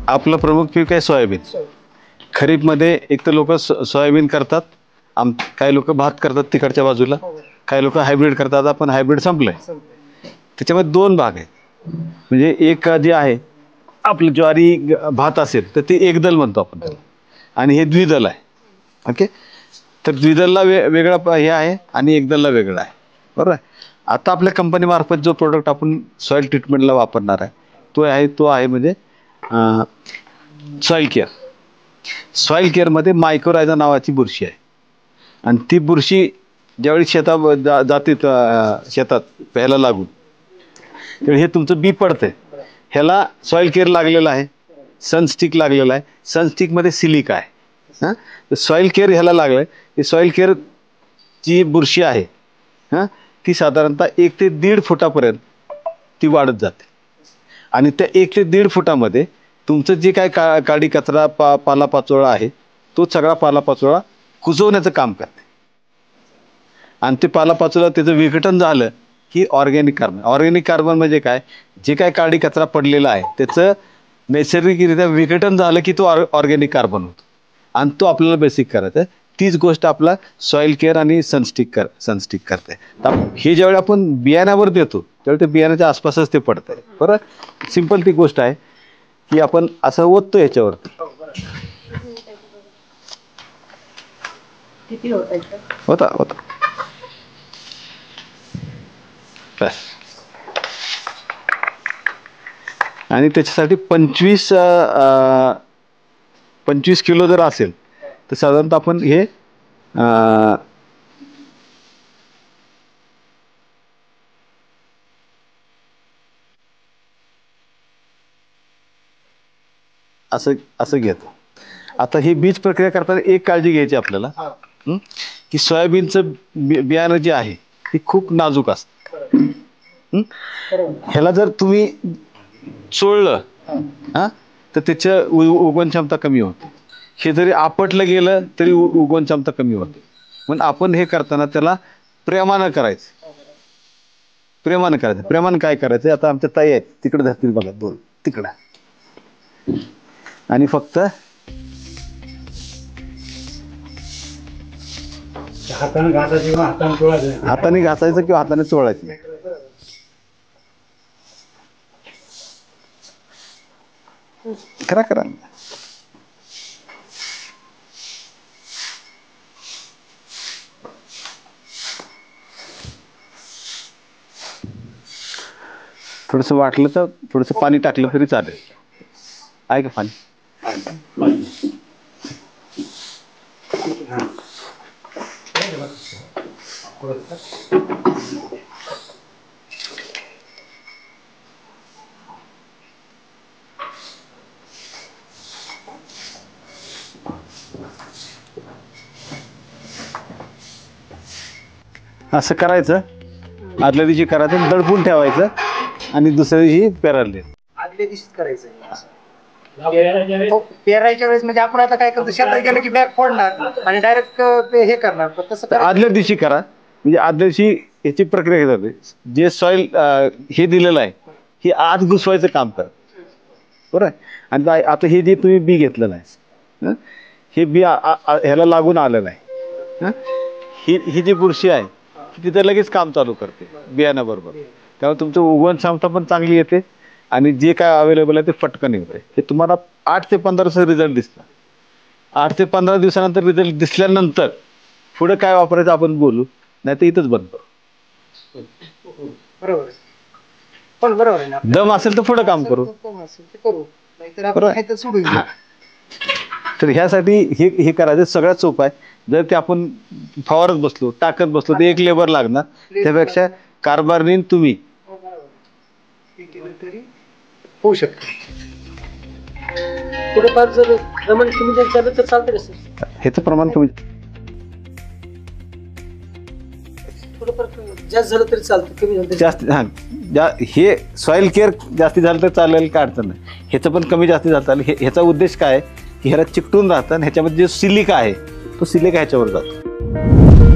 आपलं प्रमुख पीक आहे सोयाबीन. खरीपमध्ये एक तर लोक सोयाबीन करतात, काही लोक भात करतात तिकडच्या बाजूला, काही लोक हायब्रिड करतात. आपण हायब्रिड संपलंय. त्याच्यामध्ये दोन भाग आहेत. म्हणजे एक जे आहे आपलं ज्वारी भात असेल तर ते एकदल म्हणतो आपण त्याला, आणि हे द्विदल आहे. ओके. तर द्विदलला वेगळा हे आहे आणि एकदलला वेगळा आहे. बरोबर आहे. आता आपल्या कंपनीमार्फत जो प्रोडक्ट आपण सॉईल ट्रीटमेंटला वापरणार आहे तो आहे म्हणजे सॉईल केअर. सॉईल केअरमध्ये मायक्रोरायझा नावाची बुरशी आहे, आणि ती बुरशी ज्यावेळी जाते शेतात प्यायला लागून, त्यावेळी हे तुमचं बी पडतंय. ह्याला सॉईल केअर लागलेलं आहे, सनस्टिक लागलेला आहे. सनस्टिकमध्ये सिलिका आहे. हां, तर सॉईल केअर ह्याला लागलं आहे. ही सॉईल केअर जी बुरशी आहे ती साधारणतः 1 ते 1.5 फुटापर्यंत ती वाढत जाते, आणि त्या 1 ते 1.5 फुटामध्ये तुमचं जे काय काडी कचरा पालापाचोळा आहे तो सगळा पालापाचोळा कुजवण्याचं काम करते. आणि ते पालापाचोळा त्याचं विघटन झालं की ऑर्गॅनिक कार्बन. ऑर्गॅनिक कार्बन म्हणजे काय, जे काय काडी कचरा पडलेला आहे त्याचं नैसर्गिकरित्या विघटन झालं की तो ऑर्गॅनिक कार्बन होतो, आणि तो आपल्याला बेसिक करायचा आहे. तीच गोष्ट आपला सॉईल केअर आणि सनस्टिक करते. हे ज्यावेळी आपण बियाण्यावर देतो त्यावेळी ते बियाण्याच्या आसपासच ते पडतं आहे. बरं, सिंपल ती गोष्ट आहे की आपण असं ओततो ह्याच्यावरती. होता बस. आणि त्याच्यासाठी 25 किलो जर असेल तर साधारणतः आपण हे असं घेतो. आता ही बीज प्रक्रिया करताना एक काळजी घ्यायची आपल्याला, की सोयाबीनचं बियाणं जे आहे ते खूप नाजूक असतं. ह्याला जर तुम्ही चोळलं तर त्याच्या उगवण क्षमता कमी होते. हे जरी आपटलं गेलं तरी उगवण क्षमता कमी होते. पण आपण हे करताना त्याला प्रेमानं करायचं. प्रेमानं काय करायचं, आता आमच्या ताई आहेत तिकडे धरतील बघा, दोन तिकडं, आणि फक्त हाताने घासायचं किंवा हाताने चोळायचं. करा. थोडंसं वाटलं तर थोडंसं पाणी टाकलं तरी चालेल. आहे का पाणी? असं करायचं. आदल्या दिवशी करायचं, दडपून ठेवायचं, आणि दुसऱ्या दिवशी पेरायला. आदल्या दिवशीच करायचं. पेरायच्या वेळेस म्हणजे आपण आता काय करतो, शेतात गेलं की बॅग फोडणार आणि डायरेक्ट हे करणार. तसं आदल्या दिवशी करा, म्हणजे आदल्या दिवशी याची प्रक्रिया जाते. जे सॉईल हे दिलेलं आहे हे आज घुसवायचं काम कर. बरं. आणि आता हे जे तुम्ही बी घेतलेलं आहे हे बी ह्याला लागून आलेलं आहे. ही जी बुरशी आहे तिथं लगेच काम चालू करते बियाण्याबरोबर. त्यामुळे तुमचं उगवण क्षमता पण चांगली येते, आणि जे काय अवेलेबल आहे ते पटकन येते. हे तुम्हाला 8 ते 15 दिवसात रिझल्ट दिसतात. 8 ते 15 दिवसानंतर रिझल्ट दिसल्यानंतर पुढे काय वापरायचं आपण बोलू, नाही तर इथंच बंद करू. बरोबर. पण बरोबर आहे ना, दम असेल तर पुढे काम करू. तर ह्यासाठी हे करायचं सगळ्यात सोपं आहे. जर ते आपण फवारत बसलो, टाकत बसलो तर एक लेबर लागणार. त्यापेक्षा कार्बानिन तुम्ही होऊ शकते. थोडंफार जर प्रमाण कमी झालं तर चालतं का सर? ह्याचं प्रमाण कमी, थोडंफार जास्त झालं तरी चालतं, कमी झालं जास्त. हे सॉईल केअर जास्ती झालं तर चालेल, काय अडचण नाही. ह्याचं पण कमी जास्ती झालं चालेल. ह्याचा उद्देश काय आहे की ह्याला चिकटून राहतं, आणि ह्याच्यामध्ये जो सिलिका आहे तो सिलिका ह्याच्यावर जातो.